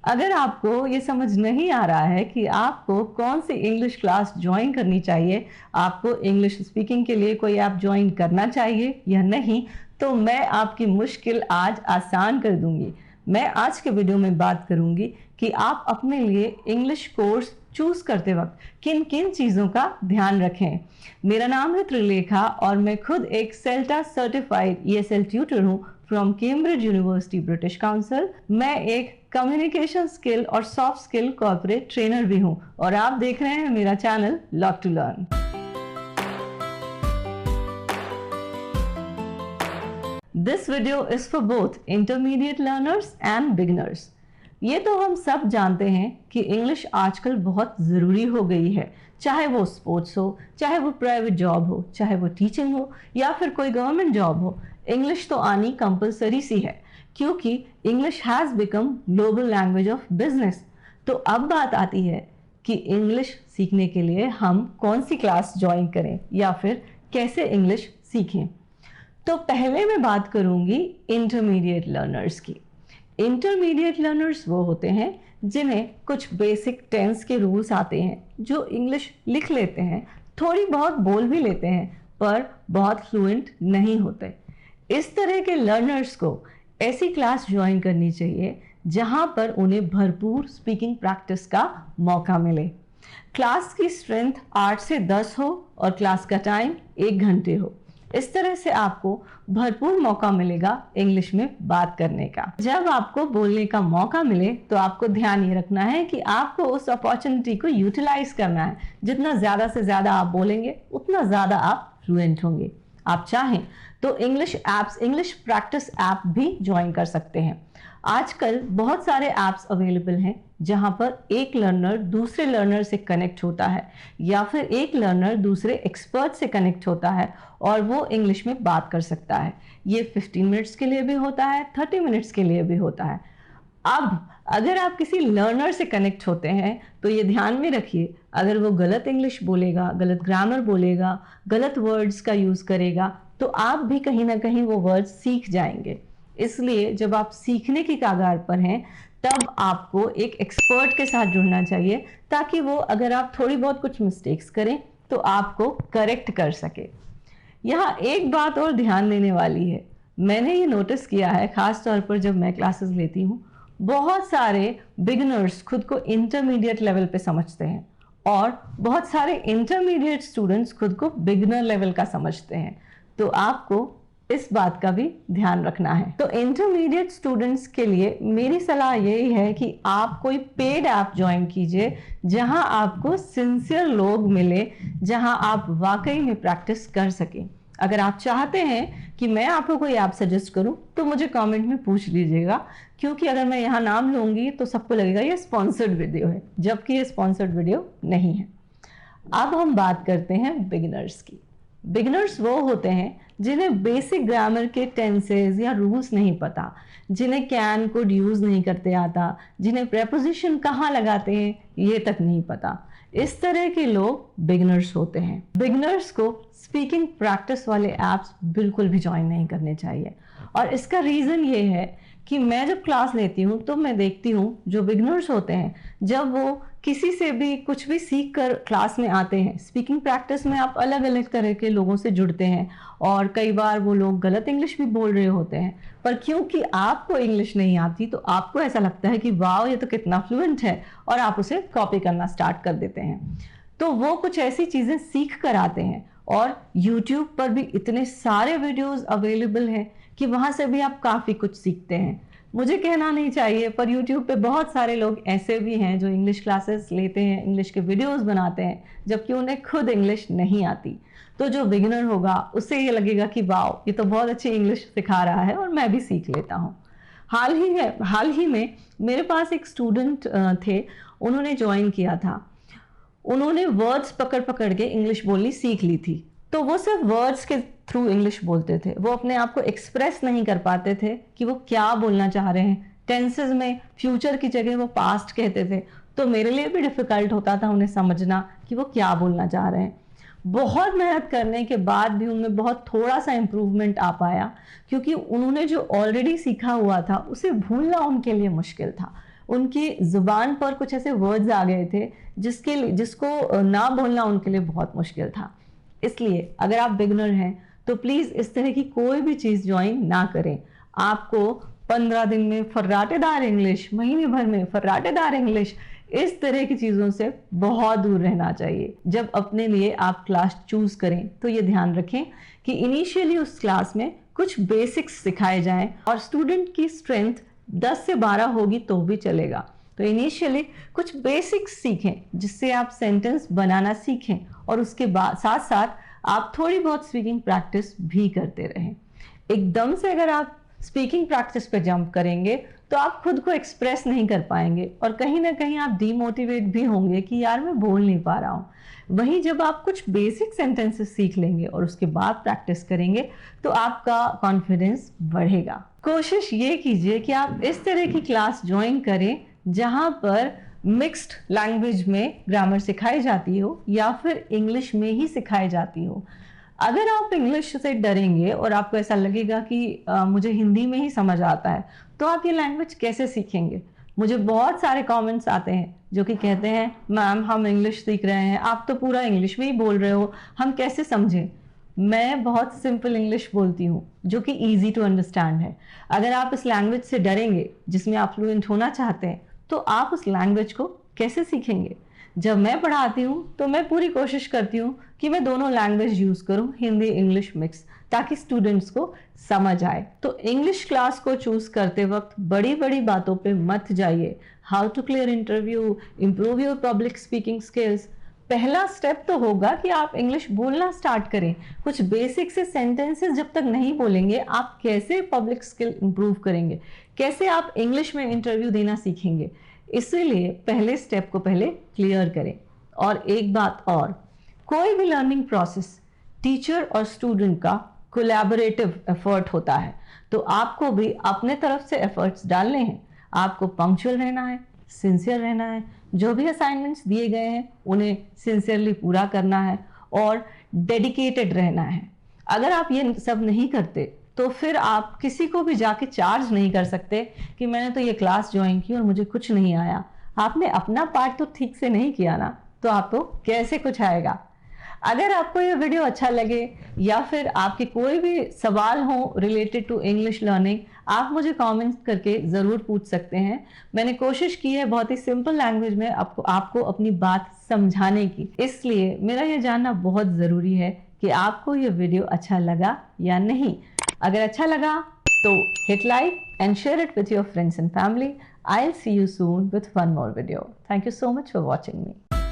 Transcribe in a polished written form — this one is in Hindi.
अगर आपको ये समझ नहीं आ रहा है कि आपको कौन सी इंग्लिश क्लास ज्वाइन करनी चाहिए, आपको इंग्लिश स्पीकिंग के लिए कोई ऐप ज्वाइन करना चाहिए या नहीं, तो मैं आपकी मुश्किल आज आसान कर दूंगी। मैं आज के वीडियो में बात करूंगी कि आप अपने लिए इंग्लिश कोर्स चूज करते वक्त किन किन चीज़ों का ध्यान रखें। मेरा नाम है त्रिलेखा और मैं खुद एक सेल्टा सर्टिफाइड ESL ट्यूटर हूँ from Cambridge university British council. मैं एक कम्युनिकेशन स्किल और सॉफ्ट स्किल कॉर्पोरेट ट्रेनर भी हूँ और आप देख रहे हैं मेरा channel learn to learn. This video is for both intermediate learners and beginners. ये तो हम सब जानते हैं कि इंग्लिश आजकल बहुत ज़रूरी हो गई है, चाहे वो स्पोर्ट्स हो, चाहे वो प्राइवेट जॉब हो, चाहे वो टीचिंग हो या फिर कोई गवर्नमेंट जॉब हो। इंग्लिश तो आनी कंपलसरी सी है क्योंकि English has become global language of business. तो अब बात आती है कि इंग्लिश सीखने के लिए हम कौन सी क्लास ज्वाइन करें या फिर कैसे इंग्लिश सीखें। तो पहले मैं बात करूंगी इंटरमीडिएट लर्नर्स की। इंटरमीडिएट लर्नर्स वो होते हैं जिन्हें कुछ बेसिक टेंस के रूल्स आते हैं, जो इंग्लिश लिख लेते हैं, थोड़ी बहुत बोल भी लेते हैं पर बहुत फ्लुएंट नहीं होते। इस तरह के लर्नर्स को ऐसी क्लास ज्वाइन करनी चाहिए जहां पर उन्हें भरपूर स्पीकिंग प्रैक्टिस का मौका मिले। क्लास की स्ट्रेंथ 8 से 10 हो और क्लास का टाइम 1 घंटे हो। इस तरह से आपको भरपूर मौका मिलेगा इंग्लिश में बात करने का। जब आपको बोलने का मौका मिले तो आपको ध्यान ये रखना है कि आपको उस अपॉर्चुनिटी को यूटिलाइज करना है। जितना ज़्यादा से ज़्यादा आप बोलेंगे उतना ज़्यादा आप फ्लुएंट होंगे। आप चाहें तो English apps, English practice app भी ज्वाइन कर सकते हैं। आजकल बहुत सारे ऐप्स अवेलेबल हैं जहां पर एक लर्नर दूसरे लर्नर से कनेक्ट होता है या फिर एक लर्नर दूसरे एक्सपर्ट से कनेक्ट होता है और वो इंग्लिश में बात कर सकता है। ये 15 मिनट्स के लिए भी होता है, 30 मिनट्स के लिए भी होता है। अब अगर आप किसी लर्नर से कनेक्ट होते हैं तो ये ध्यान में रखिए, अगर वो गलत इंग्लिश बोलेगा, गलत ग्रामर बोलेगा, गलत वर्ड्स का यूज़ करेगा तो आप भी कहीं ना कहीं वो वर्ड्स सीख जाएंगे। इसलिए जब आप सीखने की कगार पर हैं तब आपको एक एक्सपर्ट के साथ जुड़ना चाहिए ताकि वो, अगर आप थोड़ी बहुत कुछ मिस्टेक्स करें तो आपको करेक्ट कर सके। यहाँ एक बात और ध्यान देने वाली है, मैंने ये नोटिस किया है खास तौर पर जब मैं क्लासेस लेती हूँ, बहुत सारे बिगिनर्स खुद को इंटरमीडिएट लेवल पे समझते हैं और बहुत सारे इंटरमीडिएट स्टूडेंट्स खुद को बिगिनर लेवल का समझते हैं। तो आपको इस बात का भी ध्यान रखना है। तो इंटरमीडिएट स्टूडेंट्स के लिए मेरी सलाह यही है कि आप कोई पेड ऐप ज्वाइन कीजिए जहां आपको सिंसियर लोग मिले, जहां आप वाकई में प्रैक्टिस कर सकें। अगर आप चाहते हैं कि मैं आपको कोई ऐप सजेस्ट करूं तो मुझे कमेंट में पूछ लीजिएगा, क्योंकि अगर मैं यहाँ नाम लूंगी तो सबको लगेगा ये स्पॉन्सर्ड वीडियो है, जबकि ये स्पॉन्सर्ड वीडियो नहीं है। अब हम बात करते हैं बिगिनर्स की। बिगिनर्स वो होते हैं जिन्हें बेसिक ग्रामर के टेंसेस या रूल्स नहीं पता, जिन्हें कैन कुड यूज़ नहीं करते आता, जिन्हें प्रेपोजिशन कहाँ लगाते हैं ये तक नहीं पता। इस तरह के लोग बिगिनर्स होते हैं। बिगिनर्स को स्पीकिंग प्रैक्टिस वाले ऐप्स बिल्कुल भी ज्वाइन नहीं करने चाहिए और इसका रीज़न ये है कि मैं जब क्लास लेती हूँ तो मैं देखती हूँ जो बिगिनर्स होते हैं, जब वो किसी से भी कुछ भी सीख कर क्लास में आते हैं, स्पीकिंग प्रैक्टिस में आप अलग अलग तरह के लोगों से जुड़ते हैं और कई बार वो लोग गलत इंग्लिश भी बोल रहे होते हैं, पर क्योंकि आपको इंग्लिश नहीं आती तो आपको ऐसा लगता है कि वाह ये तो कितना फ्लुएंट है और आप उसे कॉपी करना स्टार्ट कर देते हैं। तो वो कुछ ऐसी चीज़ें सीख कर आते हैं और YouTube पर भी इतने सारे वीडियोज़ अवेलेबल हैं कि वहाँ से भी आप काफ़ी कुछ सीखते हैं। मुझे कहना नहीं चाहिए पर YouTube पे बहुत सारे लोग ऐसे भी हैं जो इंग्लिश क्लासेस लेते हैं, इंग्लिश के वीडियोस बनाते हैं, जबकि उन्हें खुद इंग्लिश नहीं आती। तो जो बिगिनर होगा उससे ये लगेगा कि वाह ये तो बहुत अच्छी इंग्लिश सिखा रहा है और मैं भी सीख लेता हूँ। हाल ही में मेरे पास एक स्टूडेंट थे, उन्होंने ज्वाइन किया था। उन्होंने वर्ड्स पकड़ पकड़ के इंग्लिश बोलनी सीख ली थी, तो वो सिर्फ वर्ड्स के थ्रू इंग्लिश बोलते थे, वो अपने आप को एक्सप्रेस नहीं कर पाते थे कि वो क्या बोलना चाह रहे हैं। टेंसेस में फ्यूचर की जगह वो पास्ट कहते थे, तो मेरे लिए भी डिफ़िकल्ट होता था उन्हें समझना कि वो क्या बोलना चाह रहे हैं। बहुत मेहनत करने के बाद भी उनमें बहुत थोड़ा सा इम्प्रूवमेंट आ पाया, क्योंकि उन्होंने जो ऑलरेडी सीखा हुआ था उसे भूलना उनके लिए मुश्किल था। उनकी जुबान पर कुछ ऐसे वर्ड्स आ गए थे जिसको ना बोलना उनके लिए बहुत मुश्किल था। इसलिए अगर आप बिगनर हैं तो प्लीज इस तरह की कोई भी चीज ज्वाइन ना करें। आपको 15 दिन में फर्राटेदार इंग्लिश, महीने भर में फर्राटेदार इंग्लिश, इस तरह की चीजों से बहुत दूर रहना चाहिए। जब अपने लिए आप क्लास चूज करें तो ये ध्यान रखें कि इनिशियली उस क्लास में कुछ बेसिक्स सिखाए जाएं और स्टूडेंट की स्ट्रेंथ 10 से 12 होगी तो भी चलेगा। तो इनिशियली कुछ बेसिक्स सीखें जिससे आप सेंटेंस बनाना सीखें और उसके बाद साथ साथ आप थोड़ी बहुत स्पीकिंग प्रैक्टिस भी करते रहें। एकदम से अगर आप स्पीकिंग प्रैक्टिस पे जंप करेंगे तो आप खुद को एक्सप्रेस नहीं कर पाएंगे और कहीं ना कहीं आप डीमोटिवेट भी होंगे कि यार मैं बोल नहीं पा रहा हूँ। वहीं जब आप कुछ बेसिक सेंटेंसेस सीख लेंगे और उसके बाद प्रैक्टिस करेंगे तो आपका कॉन्फिडेंस बढ़ेगा। कोशिश ये कीजिए कि आप इस तरह की क्लास ज्वाइन करें जहां पर मिक्स्ड लैंग्वेज में ग्रामर सिखाई जाती हो या फिर इंग्लिश में ही सिखाई जाती हो। अगर आप इंग्लिश से डरेंगे और आपको ऐसा लगेगा कि मुझे हिंदी में ही समझ आता है, तो आप ये लैंग्वेज कैसे सीखेंगे? मुझे बहुत सारे कमेंट्स आते हैं जो कि कहते हैं मैम हम इंग्लिश सीख रहे हैं, आप तो पूरा इंग्लिश में ही बोल रहे हो, हम कैसे समझें? मैं बहुत सिंपल इंग्लिश बोलती हूँ जो कि ईजी टू अंडरस्टैंड है। अगर आप इस लैंग्वेज से डरेंगे जिसमें आप फ्लुएंट होना चाहते हैं तो आप उस लैंग्वेज को कैसे सीखेंगे? जब मैं पढ़ाती हूँ तो मैं पूरी कोशिश करती हूँ कि मैं दोनों लैंग्वेज यूज करूँ, हिंदी इंग्लिश मिक्स, ताकि स्टूडेंट्स को समझ आए। तो इंग्लिश क्लास को चूज करते वक्त बड़ी बड़ी बातों पे मत जाइए। How to clear interview, improve your public speaking skills, पहला स्टेप तो होगा कि आप इंग्लिश बोलना स्टार्ट करें। कुछ बेसिक से सेंटेंसेस जब तक नहीं बोलेंगे आप कैसे पब्लिक स्किल इंप्रूव करेंगे, कैसे आप इंग्लिश में इंटरव्यू देना सीखेंगे? इसीलिए पहले स्टेप को पहले क्लियर करें। और एक बात और, कोई भी लर्निंग प्रोसेस टीचर और स्टूडेंट का कोलैबोरेटिव एफर्ट होता है, तो आपको भी अपने तरफ से एफर्ट्स डालने हैं। आपको पंक्चुअल रहना है, सिंसियर रहना है, जो भी असाइनमेंट्स दिए गए हैं उन्हें सिंसियरली पूरा करना है और डेडिकेटेड रहना है। अगर आप ये सब नहीं करते तो फिर आप किसी को भी जाके चार्ज नहीं कर सकते कि मैंने तो ये क्लास ज्वाइन की और मुझे कुछ नहीं आया। आपने अपना पार्ट तो ठीक से नहीं किया ना, तो आपको कैसे कुछ आएगा? अगर आपको ये वीडियो अच्छा लगे या फिर आपके कोई भी सवाल हो रिलेटेड टू इंग्लिश लर्निंग, आप मुझे कमेंट करके ज़रूर पूछ सकते हैं। मैंने कोशिश की है बहुत ही सिंपल लैंग्वेज में आपको अपनी बात समझाने की, इसलिए मेरा ये जानना बहुत ज़रूरी है कि आपको ये वीडियो अच्छा लगा या नहीं। अगर अच्छा लगा तो hit like and share it with your friends and family. I'll see you soon with one more video. Thank you so much for watching me.